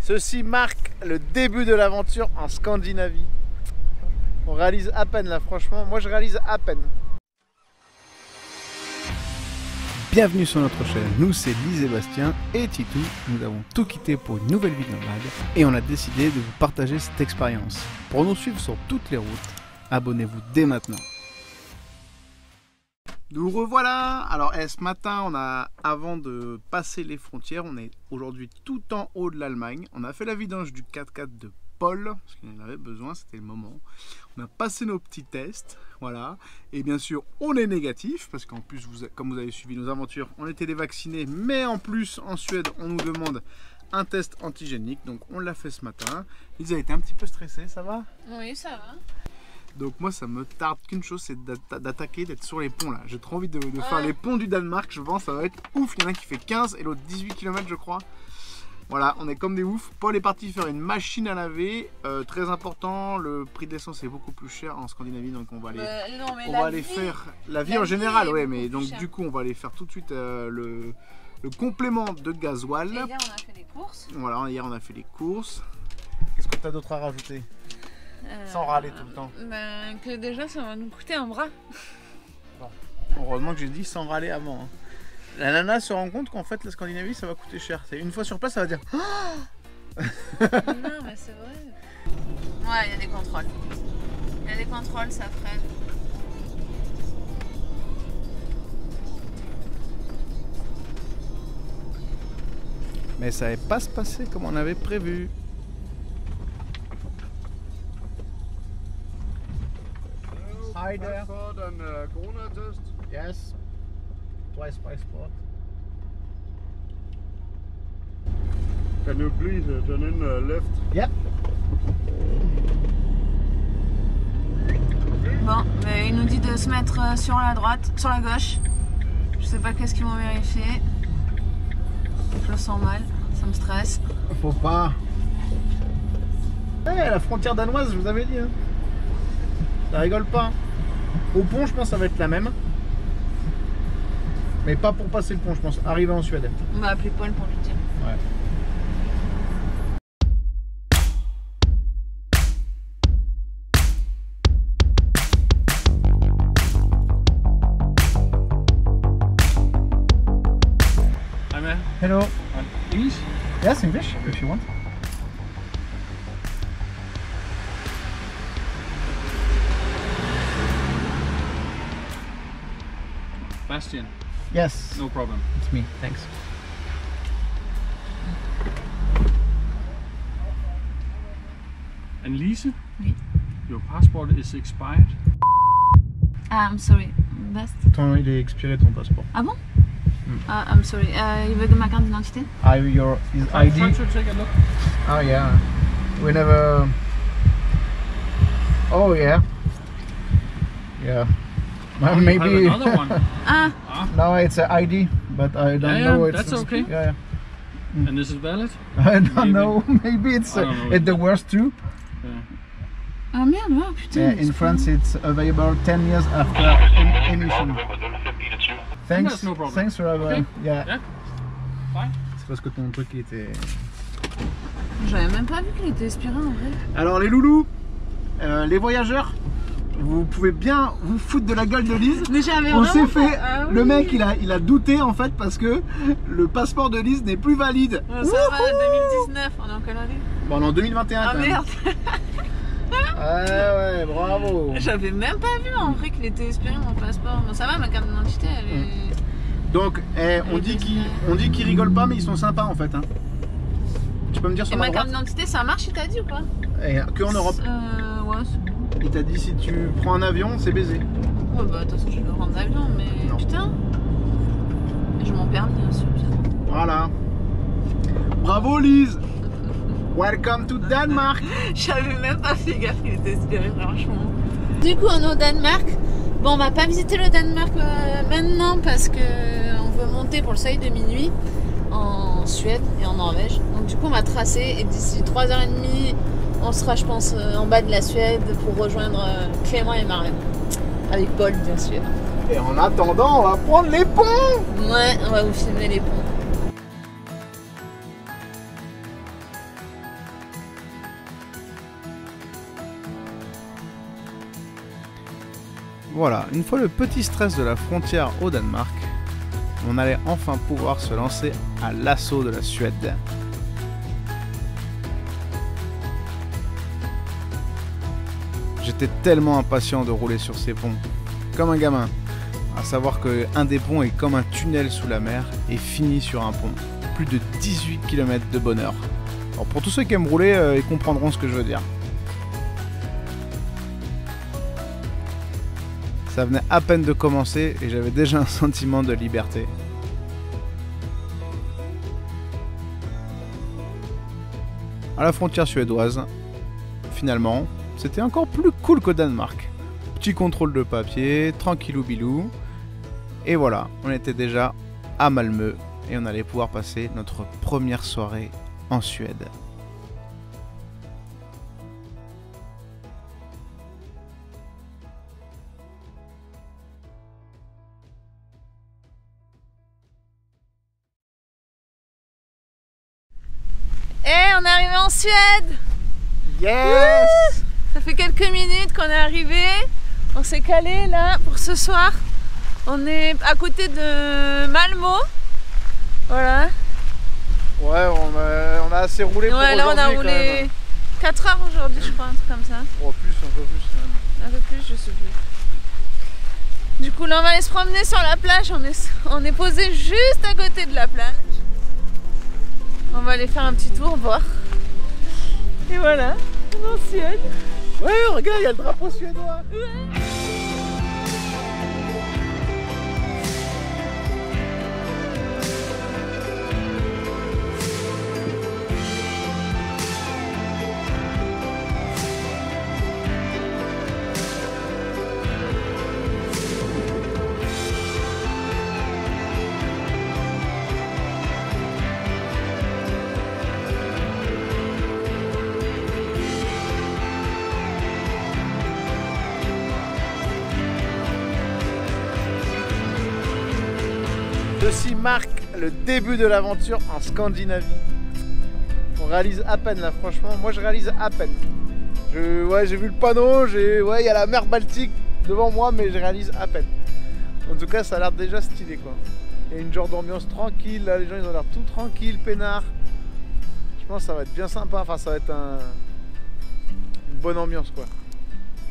Ceci marque le début de l'aventure en Scandinavie. On réalise à peine là, franchement, moi je réalise à peine. Bienvenue sur notre chaîne, nous c'est Lise et Bastien et Titou. Nous avons tout quitté pour une nouvelle vie nomade et on a décidé de vous partager cette expérience. Pour nous suivre sur toutes les routes, abonnez-vous dès maintenant. Nous revoilà. Alors ce matin, avant de passer les frontières, on est aujourd'hui tout en haut de l'Allemagne. On a fait la vidange du 4x4 de Paul, parce qu'il en avait besoin, c'était le moment. On a passé nos petits tests, voilà. Et bien sûr, on est négatif, parce qu'en plus, comme vous avez suivi nos aventures, on était des vaccinés. Mais en plus, en Suède, on nous demande un test antigénique. Donc on l'a fait ce matin. Lisa a été un petit peu stressée, ça va? Oui, ça va. Donc moi ça me tarde qu'une chose, c'est d'attaquer, d'être sur les ponts là. J'ai trop envie de faire les ponts du Danemark, je pense ça va être ouf. Il y en a un qui fait 15 et l'autre 18 km je crois. Voilà, on est comme des oufs. Paul est parti faire une machine à laver. Très important, le prix de l'essence est beaucoup plus cher en Scandinavie. Donc on va aller, faire la vie en général, ouais, mais donc du coup on va aller faire tout de suite le complément de gasoil. Et hier on a fait les courses. Voilà, hier on a fait les courses. Qu'est-ce que tu as d'autre à rajouter? Sans râler tout le temps. Que déjà ça va nous coûter un bras. Bon. Heureusement que j'ai dit sans râler avant. Hein. La nana se rend compte qu'en fait la Scandinavie ça va coûter cher. Une fois sur place ça va dire Non mais c'est vrai. Ouais, il y a des contrôles. Il y a des contrôles, ça freine. Mais ça n'allait pas se passer comme on avait prévu. Hi there. Passport and Corona test? Yes. Twice passport. Can you please turn in left? Yep. Bon, mais il nous dit de se mettre sur la droite, sur la gauche. Je sais pas qu'est-ce qu'ils vont vérifier. Je le sens mal, ça me stresse. Faut pas. Ouais, la frontière danoise, je vous avais dit. Hein. Ça rigole pas. Au pont, je pense que ça va être la même. Mais pas pour passer le pont, je pense. Arriver en Suède. On va appeler Paul pour lui dire. Ouais. Hi man. Hello. English? Yes, English, if you want. Bastian? Yes. No problem. It's me, thanks. And Lise? Oui. Your passport is expired? Ah, I'm sorry. Best. Il est expiré ton passeport. Ah bon? I'm sorry. Il veut ma carte d'identité? His ID? Try to take a look. Oh yeah. We never... Oh yeah. Yeah. Oh, you Maybe... have another one. Ah, No, it's an ID, but I don't know. It's that's okay. Yeah, And this is valid? I don't Maybe. know. Maybe it's I don't know. at the worst too. Yeah. ah merde, oh, putain. In France, it's available 10 years after emission. Thanks. That's no problem. Thanks for Okay. yeah. Yeah. Fine. C'est parce que ton truc était. J'avais même pas vu qu'il était expiré en vrai. Alors les loulous, les voyageurs, vous pouvez bien vous foutre de la gueule de Lise. Mais j'avais On vraiment s'est fait. pas- Ah oui. Le mec, il a douté en fait parce que le passeport de Lise n'est plus valide. Ça va, 2019, on est en quelle année? Bon, on est en 2021 Ah quand même. merde. Ouais, bravo. J'avais même pas vu en vrai qu'il était expiré mon passeport. Bon, ça va, ma carte d'identité elle est. Donc, on dit qu'ils rigolent pas, mais ils sont sympas en fait. Hein. Tu peux me dire sur Et la ma carte droite d'identité ça marche, il t'a dit ou pas? Que en Europe. Ouais, c'est bon. Il t'a dit si tu prends un avion, c'est baisé. Ouais, bah de toute façon je vais prendre l'avion, mais Non. putain. Je m'en perds bien sûr. Voilà. Bravo Lise. Welcome to Denmark. J'avais même pas fait gaffe qu'il était expiré, franchement. Du coup, on est au Danemark. Bon, on va pas visiter le Danemark maintenant parce que on veut monter pour le soleil de minuit en Suède et en Norvège. Donc, du coup, on va tracer et d'ici 3h30, on sera, je pense, en bas de la Suède pour rejoindre Clément et Marion. Avec Paul, bien sûr. Et en attendant, on va prendre les ponts. Ouais, on va vous filmer les ponts. Voilà, une fois le petit stress de la frontière au Danemark, on allait enfin pouvoir se lancer à l'assaut de la Suède. J'étais tellement impatient de rouler sur ces ponts, comme un gamin, à savoir qu'un des ponts est comme un tunnel sous la mer et finit sur un pont. Plus de 18 km de bonheur. Alors pour tous ceux qui aiment rouler, ils comprendront ce que je veux dire. Ça venait à peine de commencer et j'avais déjà un sentiment de liberté. À la frontière suédoise, finalement, c'était encore plus cool qu'au Danemark. Petit contrôle de papier, tranquillou bilou. Et voilà, on était déjà à Malmö et on allait pouvoir passer notre première soirée en Suède. On est arrivé en Suède. Yes! Ça fait quelques minutes qu'on est arrivé. On s'est calé là pour ce soir. On est à côté de Malmö. Voilà. Ouais, on a assez roulé pour aujourd'hui. Ouais, là on a roulé 4 heures aujourd'hui, je crois, un truc comme ça. Oh, plus, un peu plus même. Un peu plus, je sais plus. Du coup, là on va aller se promener sur la plage. On est posé juste à côté de la plage. On va aller faire un petit tour, voir. Et voilà, on est en Suède. Ouais, regarde, il y a le drapeau suédois. Ouais. Ceci marque le début de l'aventure en Scandinavie. On réalise à peine là, franchement, moi je réalise à peine. J'ai vu le panneau, il y a la mer Baltique devant moi, mais je réalise à peine. En tout cas, ça a l'air déjà stylé quoi. Il y a une genre d'ambiance tranquille, là les gens ils ont l'air tout tranquilles, peinards. Je pense que ça va être bien sympa, enfin ça va être une bonne ambiance quoi.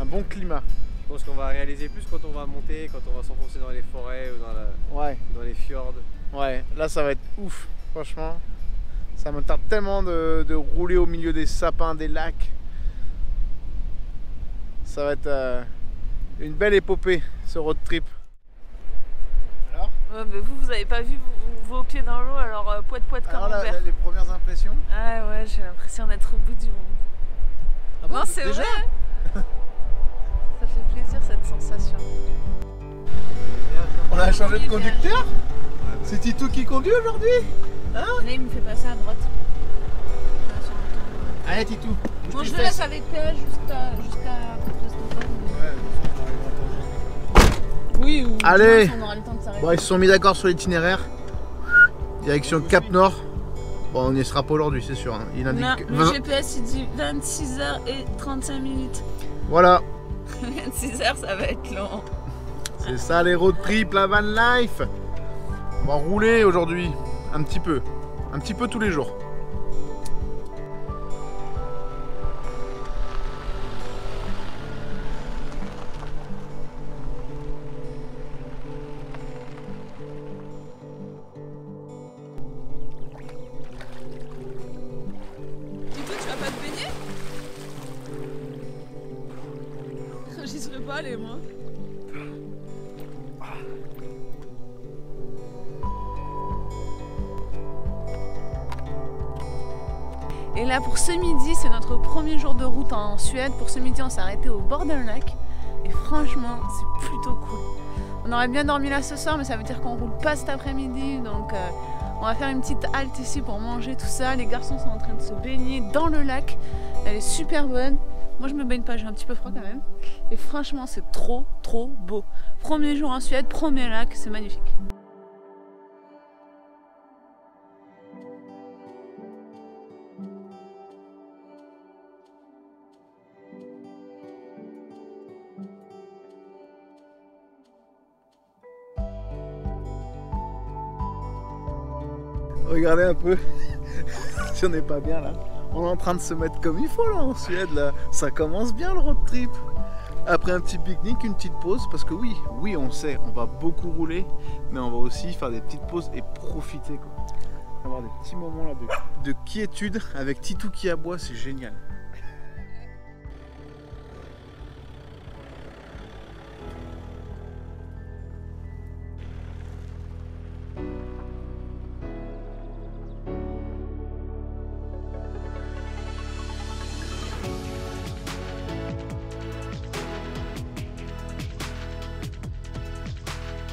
Un bon climat. Je pense qu'on va réaliser plus quand on va monter, quand on va s'enfoncer dans les forêts ou dans les fjords. Ouais, là ça va être ouf, franchement. Ça me tarde tellement de rouler au milieu des sapins, des lacs. Ça va être une belle épopée, ce road trip. Alors ouais, mais vous avez pas vu vos pieds dans l'eau, alors poète comme alors Robert. les premières impressions. Ah ouais, j'ai l'impression d'être au bout du monde. Ah bon, non, c'est déjà vrai. Ça fait plaisir cette sensation. On a changé de conducteur. C'est Titou qui conduit aujourd'hui. Là, il me fait passer à droite. Allez Titou. Moi, je le laisse avec jusqu'à Stockholm. Oui, ou allez. on aura le temps de s'arrêter. Bon, ils se sont mis d'accord sur l'itinéraire. Direction Cap Nord. Bon, on n'y sera pas aujourd'hui, c'est sûr. Hein. Il indique non, le GPS il dit 26h35 minutes. Voilà. 26h, ça va être long. C'est ça les road trips, la van life. On va rouler aujourd'hui, un petit peu tous les jours. Du coup, tu vas pas te baigner? J'y serais pas allé moi. Et là pour ce midi, c'est notre premier jour de route en Suède. Pour ce midi, on s'est arrêté au bord d'un lac. Et franchement, c'est plutôt cool. On aurait bien dormi là ce soir, mais ça veut dire qu'on roule pas cet après-midi. Donc on va faire une petite halte ici pour manger tout ça. Les garçons sont en train de se baigner dans le lac. Elle est super bonne. Moi je me baigne pas, j'ai un petit peu froid quand même. Et franchement, c'est trop beau. Premier jour en Suède, premier lac, c'est magnifique. Regardez un peu si on n'est pas bien là. On est en train de se mettre comme il faut là en Suède là. Ça commence bien le road trip. Après un petit pique-nique, une petite pause, parce que oui, on sait, on va beaucoup rouler, mais on va aussi faire des petites pauses et profiter quoi. Avoir des petits moments là de quiétude avec Titou qui aboie, c'est génial.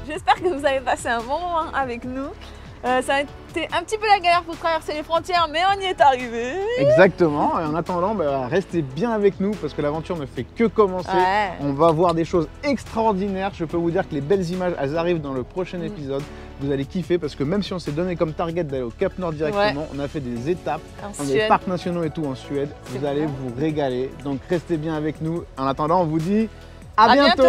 J'espère que vous avez passé un bon moment avec nous. Ça a été un petit peu la galère pour traverser les frontières, mais on y est arrivé. Exactement, et en attendant, restez bien avec nous parce que l'aventure ne fait que commencer. Ouais. On va voir des choses extraordinaires. Je peux vous dire que les belles images, elles arrivent dans le prochain épisode. Vous allez kiffer parce que même si on s'est donné comme target d'aller au Cap Nord directement, on a fait des étapes dans des parcs nationaux et tout en Suède. Vous allez vous régaler, donc restez bien avec nous. En attendant, on vous dit à bientôt.